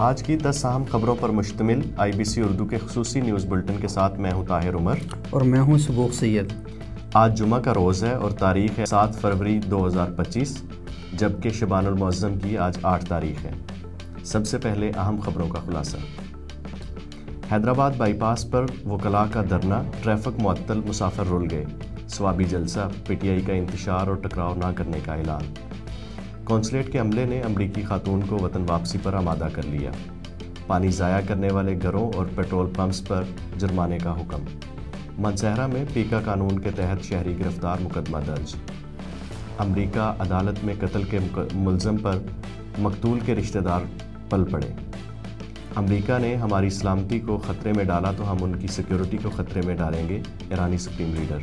آج کی 10 اہم خبروں پر مشتمل IBC اردو کے خصوصی نیوز بلٹن کے ساتھ میں ہوں طاہر عمر اور میں ہوں سبوق سید۔ آج جمعہ کا روز ہے اور تاریخ ہے 7 فروری 2025، جبکہ شبان المعظم کی آج 8 تاریخ ہے۔ سب سے پہلے اہم خبروں کا خلاصہ۔ حیدرآباد بائی پاس پر وکلاء کا دھرنا، ٹریفک معطل، مسافر رل گئے۔ ثوابی جلسہ، PTI کا انتشار اور ٹکراؤ نہ کرنے کا اعلان۔ کونسلیٹ کے عملے نے امریکی خاتون کو وطن واپسی پر آمادہ کر لیا۔ پانی ضائع کرنے والے گھروں اور پیٹرول پمپس پر جرمانے کا حکم۔ منصہرہ میں پیکا قانون کے تحت شہری گرفتار مقدمہ درج۔ امریکہ عدالت میں قتل کے ملزم پر مقتول کے رشتہ دار پل پڑے۔ امریکہ نے ہماری سلامتی کو خطرے میں ڈالا تو ہم ان کی سیکیورٹی کو خطرے میں ڈالیں گے، ایرانی سپریم لیڈر۔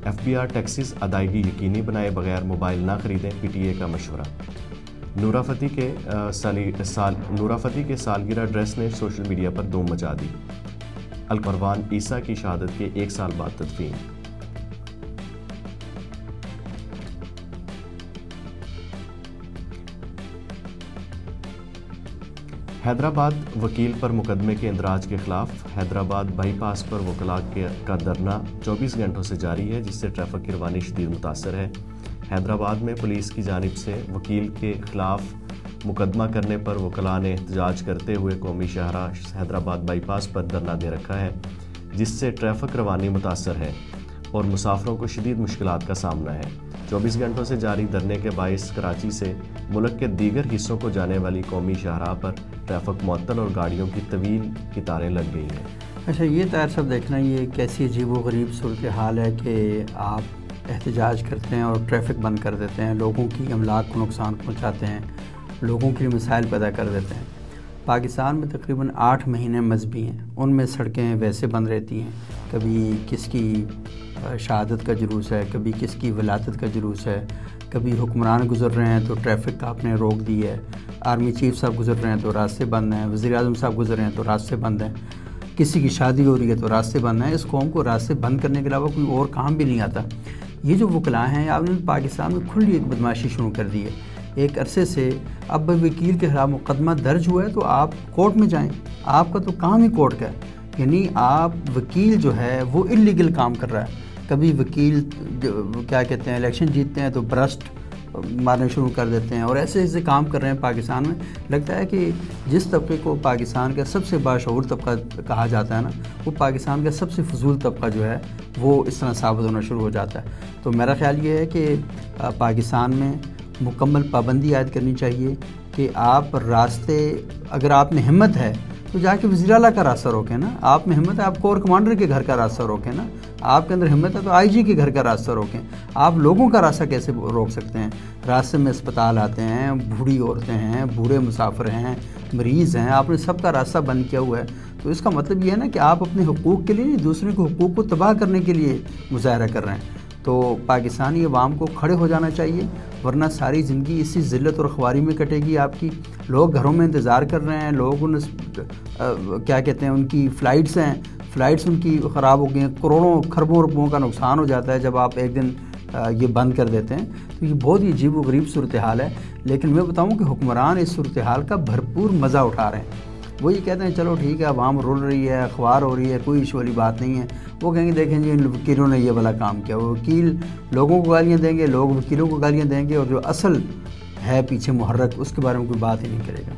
FBR ٹیکسز ادائیگی یقینی بنائے بغیر موبائل نہ خریدیں، PTA کا مشورہ۔ نورا فتیح کے سالگرہ ڈریس نے سوشل میڈیا پر دھوم مچا دی۔ مروان عیسیٰ کی شہادت کے 1 سال بعد تدفین۔ حیدرآباد وکیل پر مقدمے کے اندراج کے خلاف حیدرآباد بائی پاس پر وکلاء کا دھرنا 24 گھنٹوں سے جاری ہے، جس سے ٹریفک کی روانی شدید متاثر ہے۔ حیدرآباد میں پولیس کی جانب سے وکیل کے خلاف مقدمہ کرنے پر وکلاء نے احتجاج کرتے ہوئے قومی شاہراہ حیدرآباد بائی پاس پر دھرنا دے رکھا ہے، جس سے ٹریفک روانی متاثر ہے اور مسافروں کو شدید مشکلات کا سامنا ہے۔ 24 گھنٹوں سے جاری دھرنے کے باعث کراچی سے ملک کے دیگر حصوں کو جانے والی قومی شاہراہ پر ٹریفک معطل اور گاڑیوں کی طویل قطاریں لگ گئی ہیں۔ اچھا، یہ طاہر صاحب دیکھنا، یہ کیسی عجیب و غریب صورتحال ہے کہ آپ احتجاج کرتے ہیں اور ٹریفک بند کر دیتے ہیں، لوگوں کی املاک کو نقصان پہنچاتے ہیں، لوگوں کے لیے مسائل پیدا کر دیتے ہیں۔ پاکستان میں تقریباً 8 مہینے مذہبی ہیں، ان میں سڑکیں ویسے بند رہتی ہیں، کبھی کس کی شہادت کا جلوس ہے، کبھی کس کی ولادت کا جلوس ہے، کبھی حکمران گزر رہے ہیں تو ٹریفک آپ نے روک دی ہے، آرمی چیف صاحب گزر رہے ہیں تو راستے بند ہیں، وزیر اعظم صاحب گزر رہے ہیں تو راستے بند ہیں، کسی کی شادی ہو رہی ہے تو راستے بند ہیں۔ اس قوم کو راستے بند کرنے کے علاوہ کوئی اور کام بھی نہیں آتا۔ یہ جو وکلاء ہیں، آپ نے پاکستان میں کھلی ایک بدماشی شروع کر دی ہے۔ ایک عرصے سے اب وکیل کے خلاف مقدمہ درج ہوا ہے تو آپ کورٹ میں جائیں، آپ کا تو کام ہی کورٹ کا ہے، یعنی آپ وکیل جو ہے وہ اللیگل کام کر رہا ہے۔ کبھی وکیل کیا کہتے ہیں، الیکشن جیتتے ہیں تو برسٹ مارنے شروع کر دیتے ہیں اور ایسے ایسے کام کر رہے ہیں پاکستان میں۔ لگتا ہے کہ جس طبقے کو پاکستان کا سب سے باشعور طبقہ کہا جاتا ہے نا، وہ پاکستان کا سب سے فضول طبقہ جو ہے وہ اس طرح ثابت ہونا شروع ہو جاتا ہے۔ تو میرا خیال یہ ہے کہ پاکستان میں مکمل پابندی عائد کرنی چاہیے کہ آپ راستے، اگر آپ میں ہمت ہے تو جا کے وزیر اعلیٰ کا راستہ روکیں نا، آپ میں ہمت ہے آپ کور کمانڈر کے گھر کا راستہ روکیں نا، آپ کے اندر ہمت ہے تو IG کے گھر کا راستہ روکیں۔ آپ لوگوں کا راستہ کیسے روک سکتے ہیں؟ راستے میں اسپتال آتے ہیں، بوڑھی عورتیں ہیں، بوڑھے مسافر ہیں، مریض ہیں، آپ نے سب کا راستہ بند کیا ہوا ہے۔ تو اس کا مطلب یہ ہے نا کہ آپ اپنے حقوق کے لیے نہیں، دوسرے کے حقوق کو تباہ کرنے کے لیے مظاہرہ کر رہے ہیں۔ تو پاکستانی عوام کو کھڑے ہو جانا چاہیے، ورنہ ساری زندگی اسی ذلت اور خواری میں کٹے گی آپ کی۔ لوگ گھروں میں انتظار کر رہے ہیں، لوگ کیا کہتے ہیں، ان کی فلائٹس ہیں، فلائٹس ان کی خراب ہو گئی ہیں، کروڑوں کھربوں روپوں کا نقصان ہو جاتا ہے جب آپ ایک دن یہ بند کر دیتے ہیں۔ تو یہ بہت ہی عجیب و غریب صورتحال ہے، لیکن میں بتاؤں کہ حکمران اس صورتحال کا بھرپور مزہ اٹھا رہے ہیں۔ وہ یہ کہتے ہیں چلو ٹھیک ہے، عوام رول رہی ہے، اخبار ہو رہی ہے، کوئی ایشو والی بات نہیں ہے۔ وہ کہیں گے دیکھیں جی ان وکیلوں نے یہ والا کام کیا، وہ وکیل لوگوں کو گالیاں دیں گے، لوگ وکیلوں کو گالیاں دیں گے، اور جو اصل ہے پیچھے محرک اس کے بارے میں کوئی بات ہی نہیں کرے گا۔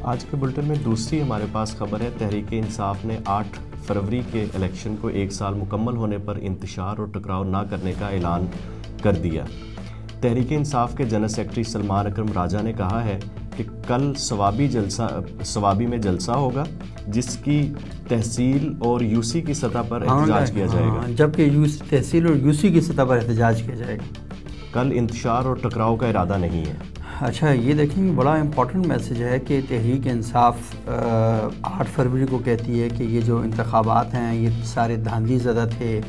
آج کے بلٹن میں دوسری ہمارے پاس خبر ہے۔ تحریک انصاف نے 8 فروری کے الیکشن کو 1 سال مکمل ہونے پر انتشار اور ٹکراؤ نہ کرنے کا اعلان کر دیا۔ تحریک انصاف کے جنرل سیکرٹری سلمان اکرم راجہ نے کہا ہے کہ کل ثوابی میں جلسہ ہوگا، جس کی تحصیل اور UC کی سطح پر احتجاج کیا جائے گا، جبکہ تحصیل اور UC کی سطح پر احتجاج کیا جائے گا۔ کل انتشار اور ٹکراؤ کا ارادہ نہیں ہے۔ اچھا، یہ دیکھیں بڑا امپورٹنٹ میسج ہے کہ تحریک انصاف 8 فروری کو کہتی ہے کہ یہ جو انتخابات ہیں یہ سارے دھاندلی زدہ تھے،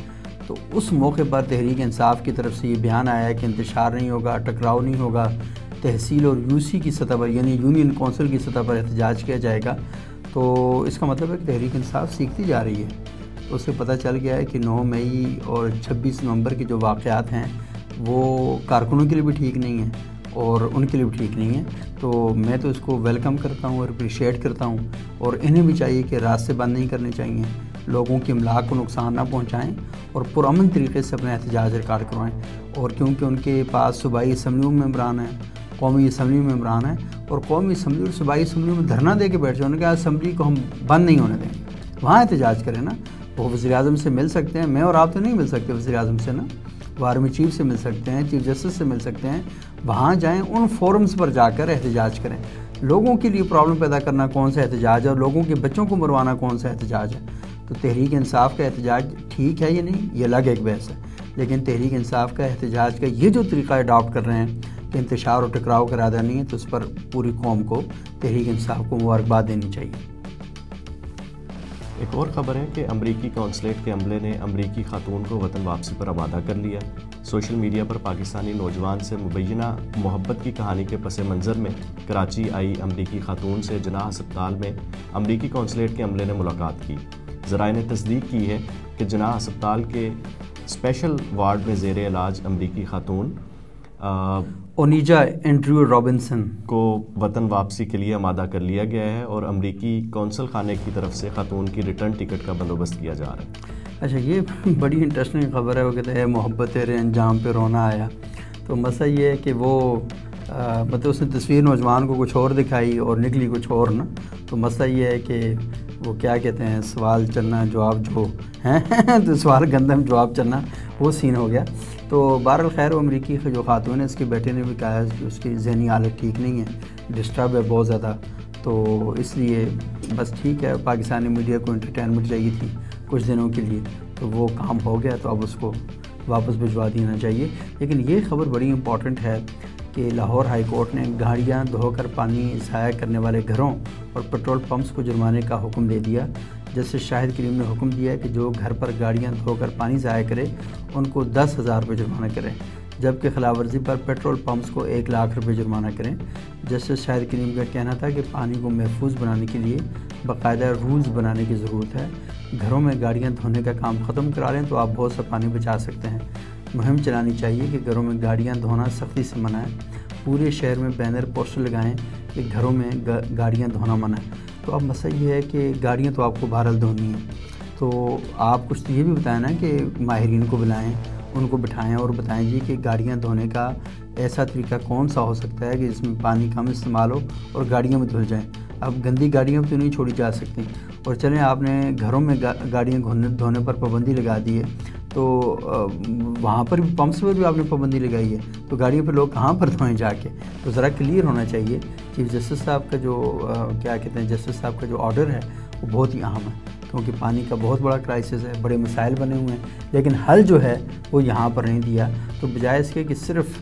تو اس موقع پر تحریک انصاف کی طرف سے یہ بیان آیا ہے کہ انتشار نہیں ہوگا، ٹکراؤ نہیں ہوگا، تحصیل اور UC کی سطح پر یعنی یونین کونسل کی سطح پر احتجاج کیا جائے گا۔ تو اس کا مطلب ہے کہ تحریک انصاف سیکھتی جا رہی ہے۔ اس سے پتہ چل گیا ہے کہ 9 مئی اور 26 نومبر کے جو واقعات ہیں وہ کارکنوں کے لیے بھی ٹھیک نہیں ہیں، اور ان کے لیے بھی ٹھیک نہیں ہے. تو میں تو اس کو ویلکم کرتا ہوں اور اپریشیٹ کرتا ہوں, اور انہیں بھی چاہیے کہ راستے بند نہیں کرنے چاہیے, لوگوں کی املاک کو نقصان نہ پہنچائیں اور پرامن طریقے سے اپنا احتجاج ریکارڈ کروائیں. اور کیونکہ ان کے پاس صوبائی اسمبلیوں میں ممبران ہیں, قومی اسمبلی میں ممبران ہیں, اور قومی اسمبلی اور صوبائی اسمبلی میں دھرنا دے کے بیٹھ جائیں, انہوں نے کہا اسمبلی کو ہم بند نہیں ہونے دیں, وہاں احتجاج کریں نا. وہ وزیر اعظم سے مل سکتے ہیں, میں اور آپ تو نہیں مل سکتے وزیر اعظم سے نا, وہ آرمی چیف سے مل سکتے ہیں, چیف جسٹس سے مل سکتے ہیں. وہاں جائیں, ان فورمز پر جا کر احتجاج کریں. لوگوں کے لیے پرابلم پیدا کرنا کون سا احتجاج ہے, اور لوگوں کے بچوں کو مروانا کون سا احتجاج ہے. تو تحریک انصاف کا احتجاج ٹھیک ہے یا نہیں, یہ الگ ایک بحث ہے, لیکن تحریک انصاف کا احتجاج کا یہ جو طریقہ اڈاپٹ کر رہے ہیں کہ انتشار اور ٹکراؤ کا ارادہ نہیں ہے, تو اس پر پوری قوم کو, تحریک انصاف کو مبارکباد دینی چاہیے. ایک اور خبر ہے کہ امریکی کونسلیٹ کے عملے نے امریکی خاتون کو وطن واپسی پر آمادہ کر لیا. سوشل میڈیا پر پاکستانی نوجوان سے مبینہ محبت کی کہانی کے پس منظر میں کراچی آئی امریکی خاتون سے جناح ہسپتال میں امریکی کونسلیٹ کے عملے نے ملاقات کی. ذرائع نے تصدیق کی ہے کہ جناح ہسپتال کے اسپیشل وارڈ میں زیر علاج امریکی خاتون اونیجا اینڈریو رابنسن کو وطن واپسی کے لیے آمادہ کر لیا گیا ہے, اور امریکی کونسل خانے کی طرف سے خاتون کی ریٹرن ٹکٹ کا بندوبست کیا جا رہا ہے. اچھا, یہ بڑی انٹرسٹنگ خبر ہے. وہ کہتے ہیں محبت تیرے انجام پہ رونا آیا. تو مسئلہ یہ ہے کہ وہ مطلب اس نے تصویر نوجوان کو کچھ اور دکھائی اور نکلی کچھ اور نا. تو مسئلہ یہ ہے کہ وہ کیا کہتے ہیں, سوال چلنا جواب جو ہیں تو سوال گندم جواب چلنا, وہ سین ہو گیا. تو بہرحال خیر, وہ امریکی جو خاتون ہے, اس کے بیٹے نے بھی کہا ہے کہ اس کی ذہنی حالت ٹھیک نہیں ہے, ڈسٹرب ہے بہت زیادہ. تو اس لیے بس ٹھیک ہے, پاکستانی میڈیا کو انٹرٹینمنٹ چاہیے تھی کچھ دنوں کے لیے, تو وہ کام ہو گیا, تو اب اس کو واپس بھجوا دینا چاہیے. لیکن یہ خبر بڑی امپورٹنٹ ہے کہ لاہور ہائی کورٹ نے گاڑیاں دھو کر پانی ضائع کرنے والے گھروں اور پیٹرول پمپس کو جرمانے کا حکم دے دیا. جسٹس شاہد کریم نے حکم دیا ہے کہ جو گھر پر گاڑیاں دھو کر پانی ضائع کرے ان کو 10,000 روپے جرمانہ کریں, جبکہ خلاف ورزی پر پیٹرول پمپس کو 1 لاکھ روپے جرمانہ کریں. جسٹس شاہد کریم کا کہنا تھا کہ پانی کو محفوظ بنانے کے لیے باقاعدہ رولز بنانے کی ضرورت ہے. گھروں میں گاڑیاں دھونے کا کام ختم کرا لیں تو آپ بہت سا پانی بچا سکتے ہیں. مہم چلانی چاہیے کہ گھروں میں گاڑیاں دھونا سختی سے منع ہے. پورے شہر میں بینر پوسٹر لگائیں کہ گھروں میں گاڑیاں دھونا منع ہے. تو اب مسئلہ یہ ہے کہ گاڑیاں تو آپ کو بہرحال دھونی ہیں, تو آپ کچھ تو یہ بھی بتائیں نا کہ ماہرین کو بلائیں, ان کو بٹھائیں اور بتائیں جی کہ گاڑیاں دھونے کا ایسا طریقہ کون سا ہو سکتا ہے کہ جس میں پانی کم استعمال ہو اور گاڑیاں میں دھل جائیں. اب گندی گاڑیاں تو نہیں چھوڑی جا سکتی, اور چلیں آپ نے گھروں میں گاڑیاں دھونے پر پابندی لگا دی ہے, تو وہاں پر بھی پمپس پر بھی آپ نے پابندی لگائی ہے, تو گاڑیوں پہ لوگ کہاں پر دھوئیں جا کے. تو ذرا کلیئر ہونا چاہیے. چیف جسٹس صاحب کا جو کیا کہتے ہیں جسٹس صاحب کا جو آرڈر ہے وہ بہت ہی اہم ہے, کیونکہ پانی کا بہت بڑا کرائسس ہے, بڑے مسائل بنے ہوئے ہیں, لیکن حل جو ہے وہ یہاں پر نہیں دیا. تو بجائے اس کے کہ صرف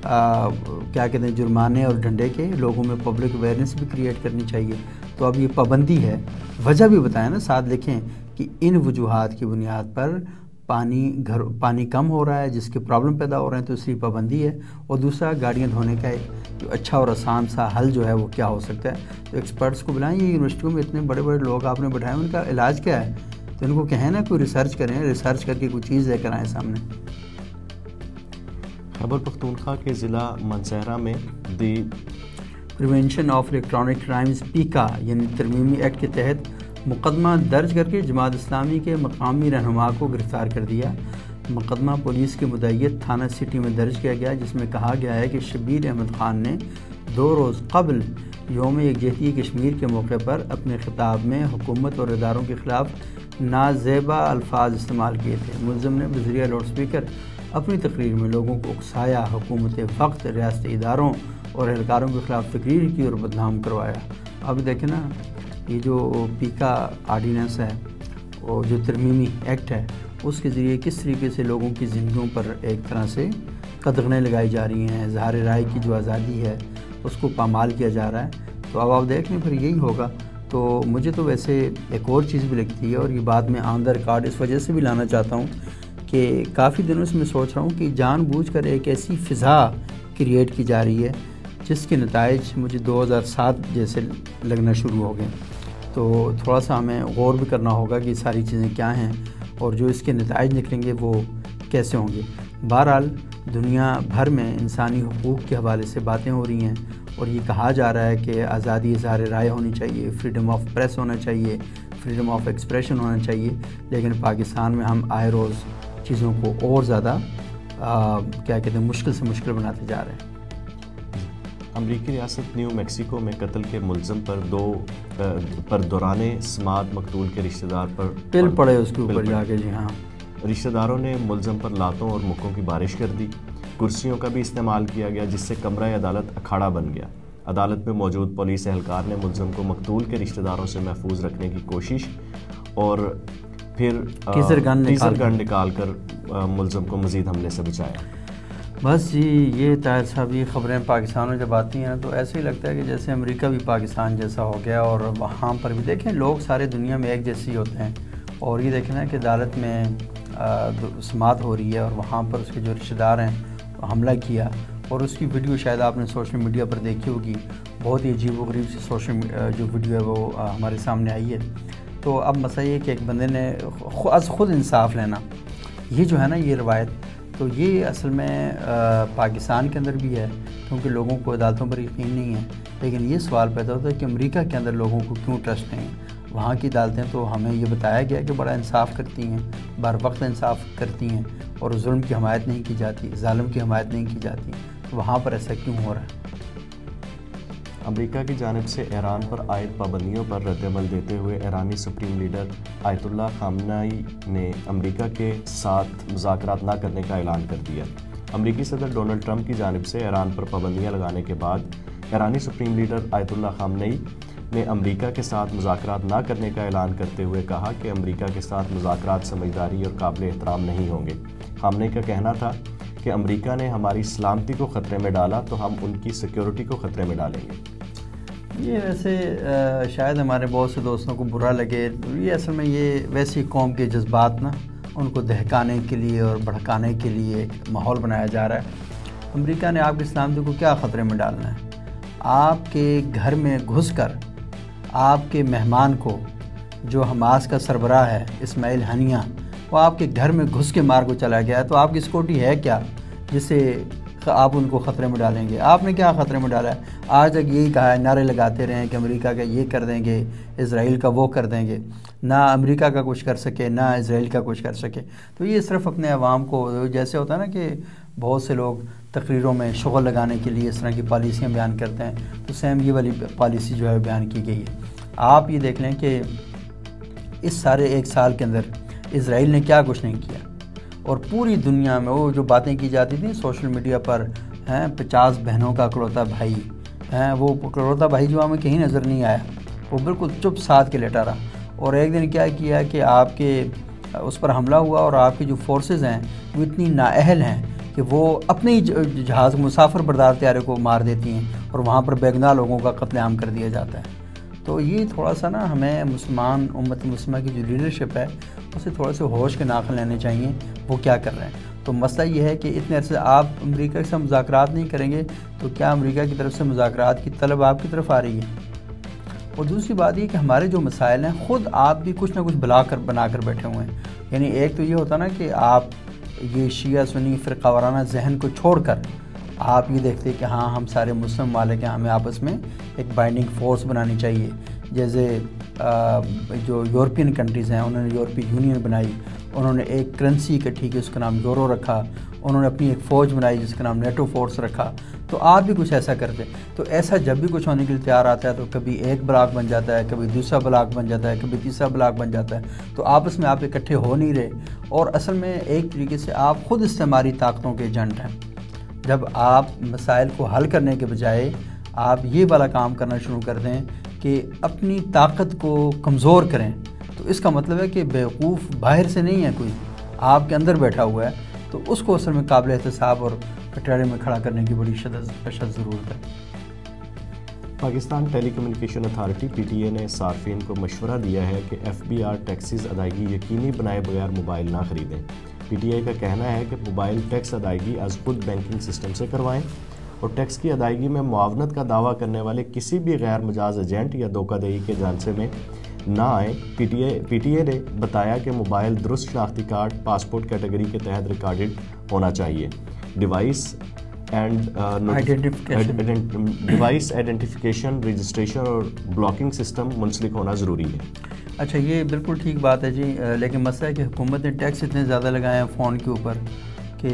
کیا کہتے ہیں جرمانے اور ڈنڈے کے, لوگوں میں پبلک اویئرنیس بھی کریٹ کرنی چاہیے. تو اب یہ پابندی ہے, وجہ بھی بتائیں نا, ساتھ لکھیں کہ ان وجوہات کی بنیاد پر پانی کم ہو رہا ہے جس کے پرابلم پیدا ہو رہے ہیں, تو اس لیے پابندی ہے. اور دوسرا, گاڑیاں دھونے کا جو اچھا اور آسان سا حل جو ہے وہ کیا ہو سکتا ہے. تو ایکسپرٹس کو بلائیں. یہ یونیورسٹیوں میں اتنے بڑے بڑے لوگ آپ نے بٹھائے, ان کا علاج کیا ہے, تو ان کو کہیں نا کوئی ریسرچ کریں, ریسرچ کر کے کوئی چیز لے کر آئیں سامنے. خیبر پختونخوا کے ضلع منسہرہ میں the prevention of electronic crimes PECA یعنی ترمیمی ایکٹ کے تحت مقدمہ درج کر کے جماعت اسلامی کے مقامی رہنما کو گرفتار کر دیا. مقدمہ پولیس کے مدعیت تھانہ سٹی میں درج کیا گیا, جس میں کہا گیا ہے کہ شبیر احمد خان نے 2 روز قبل یوم یکجہتی کشمیر کے موقع پر اپنے خطاب میں حکومت اور اداروں کے خلاف نازیبا الفاظ استعمال کیے تھے. ملزم نے بذریعہ لاؤڈ اسپیکر اپنی تقریر میں لوگوں کو اکسایا, حکومت وقت, ریاستی اداروں اور اہلکاروں کے خلاف تقریر کی اور بدنام کروایا. اب دیکھیں نا, یہ جو پیکا آرڈیننس ہے, اور جو ترمیمی ایکٹ ہے, اس کے ذریعے کس طریقے سے لوگوں کی زندگیوں پر ایک طرح سے قدغنیں لگائی جا رہی ہیں. اظہار رائے کی جو آزادی ہے اس کو پامال کیا جا رہا ہے. تو اب آپ دیکھ لیں پھر یہی ہوگا. تو مجھے تو ویسے ایک اور چیز بھی لگتی ہے, اور یہ بات میں آن دا ریکارڈ اس وجہ سے بھی لانا چاہتا ہوں کہ کافی دنوں سے میں سوچ رہا ہوں کہ جان بوجھ کر ایک ایسی فضا کریٹ کی جا رہی ہے جس کے نتائج مجھے 2007 جیسے لگنا شروع ہو گئے. تو تھوڑا سا ہمیں غور بھی کرنا ہوگا کہ یہ ساری چیزیں کیا ہیں, اور جو اس کے نتائج نکلیں گے وہ کیسے ہوں گے. بہرحال دنیا بھر میں انسانی حقوق کے حوالے سے باتیں ہو رہی ہیں اور یہ کہا جا رہا ہے کہ آزادی اظہار رائے ہونی چاہیے، فریڈم آف پریس ہونا چاہیے، فریڈم آف ایکسپریشن ہونا چاہیے، لیکن پاکستان میں ہم آئے روز چیزوں کو اور زیادہ کیا کہتے ہیں مشکل سے مشکل بناتے جا رہے ہیں۔ امریکی ریاست نیو میکسیکو میں قتل کے ملزم پر دوران سماعت مقتول کے رشتہ دار پر پل پڑے اس کے اوپر جا کے۔ جی ہاں، رشتہ داروں نے ملزم پر لاتوں اور مکوں کی بارش کر دی، کرسیوں کا بھی استعمال کیا گیا جس سے کمرہ عدالت اکھاڑا بن گیا۔ عدالت میں موجود پولیس اہلکار نے ملزم کو مقتول کے رشتہ داروں سے محفوظ رکھنے کی کوشش اور پھر ٹیزر گن نکال کر ملزم کو مزید حملے سے بچایا۔ بس جی یہ طاہر صاحب یہ خبریں پاکستان میں جب آتی ہیں تو ایسے ہی لگتا ہے کہ جیسے امریکہ بھی پاکستان جیسا ہو گیا، اور وہاں پر بھی دیکھیں لوگ سارے دنیا میں ایک جیسے ہی ہوتے ہیں، اور یہ دیکھیں نا کہ عدالت میں سماعت ہو رہی ہے اور وہاں پر اس کے جو رشتہ دار ہیں حملہ کیا، اور اس کی ویڈیو شاید آپ نے سوشل میڈیا پر دیکھی ہوگی، بہت ہی عجیب و غریب سی جو ویڈیو ہے وہ ہمارے سامنے آئی ہے۔ تو اب مسئلہ یہ کہ ایک بندے نے خود انصاف لینا، یہ جو ہے نا یہ روایت، تو یہ اصل میں پاکستان کے اندر بھی ہے کیونکہ لوگوں کو عدالتوں پر یقین نہیں ہے، لیکن یہ سوال پیدا ہوتا ہے کہ امریکہ کے اندر لوگوں کو کیوں ٹرسٹ نہیں ہے؟ وہاں کی عدالتیں تو ہمیں یہ بتایا گیا کہ بڑا انصاف کرتی ہیں، بر وقت انصاف کرتی ہیں اور ظلم کی حمایت نہیں کی جاتی، ظالم کی حمایت نہیں کی جاتی، تو وہاں پر ایسا کیوں ہو رہا ہے؟ امریکہ کی جانب سے ایران پر عائد پابندیوں پر رد عمل دیتے ہوئے ایرانی سپریم لیڈر آیت اللہ خامنئی نے امریکہ کے ساتھ مذاکرات نہ کرنے کا اعلان کر دیا۔ امریکی صدر ڈونلڈ ٹرمپ کی جانب سے ایران پر پابندیاں لگانے کے بعد ایرانی سپریم لیڈر آیت اللہ خامنئی نے امریکہ کے ساتھ مذاکرات نہ کرنے کا اعلان کرتے ہوئے کہا کہ امریکہ کے ساتھ مذاکرات سمجھداری اور قابل احترام نہیں ہوں گے۔ خامنئی کا کہنا تھا کہ امریکہ نے ہماری سلامتی کو خطرے میں ڈالا تو ہم ان کی سیکیورٹی کو خطرے میں ڈالیں گے۔ یہ ویسے شاید ہمارے بہت سے دوستوں کو برا لگے، یہ اصل میں یہ ویسی قوم کے جذبات نا ان کو دہکانے کے لیے اور بھڑکانے کے لیے ایک ماحول بنایا جا رہا ہے۔ امریکہ نے آپ کی سلامتی کو کیا خطرے میں ڈالنا ہے؟ آپ کے گھر میں گھس کر آپ کے مہمان کو، جو حماس کا سربراہ ہے اسماعیل ہنیہ، وہ آپ کے گھر میں گھس کے مار کو چلا گیا ہے، تو آپ کی سیکورٹی ہے کیا جس سے آپ ان کو خطرے میں ڈالیں گے؟ آپ نے کیا خطرے میں ڈالا ہے؟ آج تک یہی کہا ہے، نعرے لگاتے رہے ہیں کہ امریکہ کا یہ کر دیں گے، اسرائیل کا وہ کر دیں گے، نہ امریکہ کا کچھ کر سکے نہ اسرائیل کا کچھ کر سکے۔ تو یہ صرف اپنے عوام کو، جیسے ہوتا ہے نا کہ بہت سے لوگ تقریروں میں شغل لگانے کے لیے اس طرح کی پالیسیاں بیان کرتے ہیں، تو سیم یہ والی پالیسی جو ہے بیان کی گئی ہے۔ آپ یہ دیکھ لیں کہ اس سارے 1 سال کے اندر اسرائیل نے کیا کچھ نہیں کیا، اور پوری دنیا میں وہ جو باتیں کی جاتی تھیں سوشل میڈیا پر، 50 بہنوں کا اکلوتا بھائی، وہ اکلوتا بھائی جو ہمیں کہیں نظر نہیں آیا، وہ بالکل چپ ساتھ کے لیٹا رہا، اور ایک دن کیا کیا کہ آپ کے اس پر حملہ ہوا اور آپ کی جو فورسز ہیں وہ اتنی نااہل ہیں کہ وہ اپنے ہی جہاز مسافر بردار طیارے کو مار دیتی ہیں اور وہاں پر بے گناہ لوگوں کا قتل عام کر دیا جاتا ہے۔ تو یہ تھوڑا سا نا ہمیں مسلمان امت مسلمہ کی جو لیڈرشپ ہے اسے تھوڑے سے ہوش کے ناخن لینے چاہیے، وہ کیا کر رہے ہیں۔ تو مسئلہ یہ ہے کہ اتنے عرصے آپ امریکہ سے مذاکرات نہیں کریں گے تو کیا امریکہ کی طرف سے مذاکرات کی طلب آپ کی طرف آ رہی ہے؟ اور دوسری بات یہ کہ ہمارے جو مسائل ہیں خود آپ بھی کچھ نہ کچھ بنا کر بیٹھے ہوئے ہیں۔ یعنی ایک تو یہ ہوتا نا کہ آپ یہ شیعہ سنی فرقہ وارانہ ذہن کو چھوڑ کر آپ یہ دیکھتے کہ ہاں ہم سارے مسلم ممالک ہیں، ہمیں آپس میں ایک بائنڈنگ فورس بنانی چاہیے، جیسے جو یورپین کنٹریز ہیں انہوں نے یورپی یونین بنائی، انہوں نے ایک کرنسی اکٹھی کی اس کا نام یورو رکھا، انہوں نے اپنی ایک فوج بنائی جس کا نام نیٹو فورس رکھا، تو آپ بھی کچھ ایسا کرتے۔ تو ایسا جب بھی کچھ ہونے کے لیے تیار آتا ہے تو کبھی ایک بلاک بن جاتا ہے، کبھی دوسرا بلاک بن جاتا ہے، کبھی تیسرا بلاک بن جاتا ہے، تو آپس میں آپ اکٹھے ہو نہیں رہے، اور اصل میں ایک طریقے سے آپ خود استعماری طاقتوں کے ایجنٹ ہیں۔ جب آپ مسائل کو حل کرنے کے بجائے آپ یہ والا کام کرنا شروع کر دیں کہ اپنی طاقت کو کمزور کریں، تو اس کا مطلب ہے کہ بیوقوف باہر سے نہیں ہے، کوئی آپ کے اندر بیٹھا ہوا ہے، تو اس کو اصل میں قابل احتساب اور کٹہرے میں کھڑا کرنے کی بڑی شدید ضرورت ہے۔ Pakistan telecommunication authority P T A نے صارفین کو مشورہ دیا ہے کہ ایف بی آر ٹیکسز ادائیگی یقینی بنائے بغیر موبائل نہ خریدیں۔ پی ٹی اے کا کہنا ہے کہ موبائل ٹیکس ادائیگی از خود بینکنگ سسٹم سے کروائیں اور ٹیکس کی ادائیگی میں معاونت کا دعویٰ کرنے والے کسی بھی غیر مجاز ایجنٹ یا دھوکہ دہی کے جانچے میں نہ آئیں۔ پی ٹی اے نے بتایا کہ موبائل درست شناختی کارڈ پاسپورٹ کیٹیگری کے تحت ریکارڈڈ ہونا چاہیے۔ ڈیوائس آئیڈینٹیفیکیشن، رجسٹریشن اور بلاکنگ سسٹم منسلک ہونا ضروری ہے۔ اچھا، یہ بالکل ٹھیک بات ہے جی، لیکن مسئلہ ہے کہ حکومت نے ٹیکس اتنے زیادہ لگائے ہیں فون کے اوپر کہ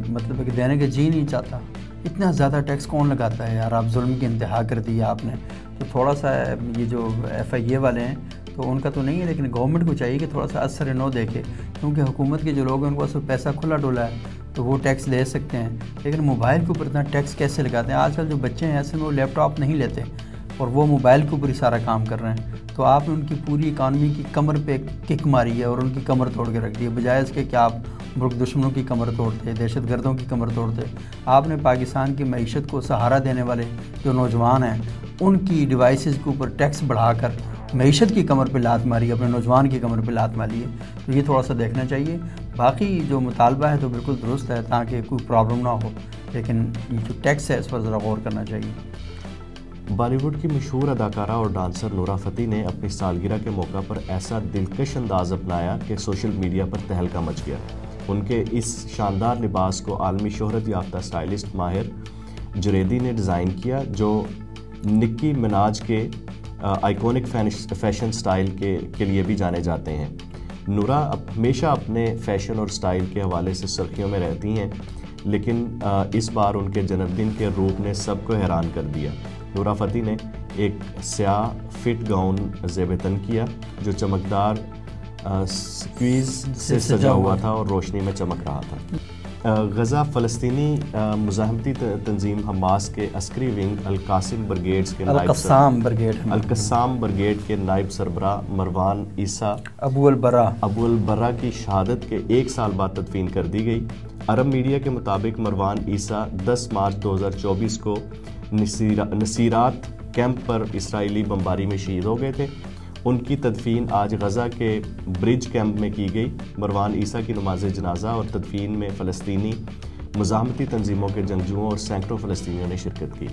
مطلب ہے کہ دینے کا جی نہیں چاہتا۔ اتنا زیادہ ٹیکس کون لگاتا ہے یار؟ آپ ظلم کی انتہا کر دی آپ نے۔ تو تھوڑا سا یہ جو FIA والے ہیں تو ان کا تو نہیں ہے، لیکن گورنمنٹ کو چاہیے کہ تھوڑا سا اثر نو دیکھے، کیونکہ حکومت کے جو لوگ ہیں ان کو اصل پیسہ کھلا ڈولا ہے تو وہ ٹیکس لے سکتے ہیں، لیکن موبائل کے اوپر اتنا ٹیکس کیسے لگاتے ہیں؟ آج کل جو بچے ہیں اصل میں وہ لیپ ٹاپ نہیں لیتے اور وہ موبائل کے اوپر ہی سارا کام کر رہے ہیں، تو آپ نے ان کی پوری اکانومی کی کمر پہ کک ماری ہے اور ان کی کمر توڑ کے رکھ دی ہے، بجائے اس کے کہ آپ ملک دشمنوں کی کمر توڑتے، دہشت گردوں کی کمر توڑتے۔ آپ نے پاکستان کی معیشت کو سہارا دینے والے جو نوجوان ہیں ان کی ڈیوائسز کے اوپر ٹیکس بڑھا کر معیشت کی کمر پہ لات ماری، اپنے نوجوان کی کمر پہ لات ماری ہے، تو یہ تھوڑا سا دیکھنا چاہیے۔ باقی جو مطالبہ ہے تو بالکل درست ہے تاکہ کوئی پرابلم نہ ہو، لیکن یہ جو ٹیکس ہے اس پر ذرا غور کرنا چاہیے۔ بالی ووڈ کی مشہور اداکارہ اور ڈانسر نورا فتیح نے اپنی سالگرہ کے موقع پر ایسا دلکش انداز اپنایا کہ سوشل میڈیا پر تہلکہ مچ گیا۔ ان کے اس شاندار لباس کو عالمی شہرت یافتہ اسٹائلسٹ ماہر جریدی نے ڈیزائن کیا، جو نکی مناج کے آئیکونک فیشن سٹائل کے لیے بھی جانے جاتے ہیں۔ نورا ہمیشہ اپنے فیشن اور سٹائل کے حوالے سے سرخیوں میں رہتی ہیں، لیکن اس بار ان کے جنم دن کے روپ نے سب کو حیران کر دیا۔ نورا فتیح نے ایک سیاہ فٹ گاؤن زیب تن کیا جو چمکدار سکویز سے سجا ہوا تھا اور روشنی میں چمک رہا تھا۔ غزہ فلسطینی مزاحمتی تنظیم حماس کے عسکری ونگ القاسم برگیڈ کے نائب سربراہ مروان عیسیٰ ابو البرا کی شہادت کے 1 سال بعد تدفین کر دی گئی۔ عرب میڈیا کے مطابق مروان عیسیٰ 10 مارچ 2024 کو نصیرات کیمپ پر اسرائیلی بمباری میں شہید ہو گئے تھے۔ ان کی تدفین آج غزہ کے برج کیمپ میں کی گئی۔ مروان عیسیٰ کی نماز جنازہ اور تدفین میں فلسطینی مزاحمتی تنظیموں کے جنگجوؤں اور سینکڑوں فلسطینیوں نے شرکت کی۔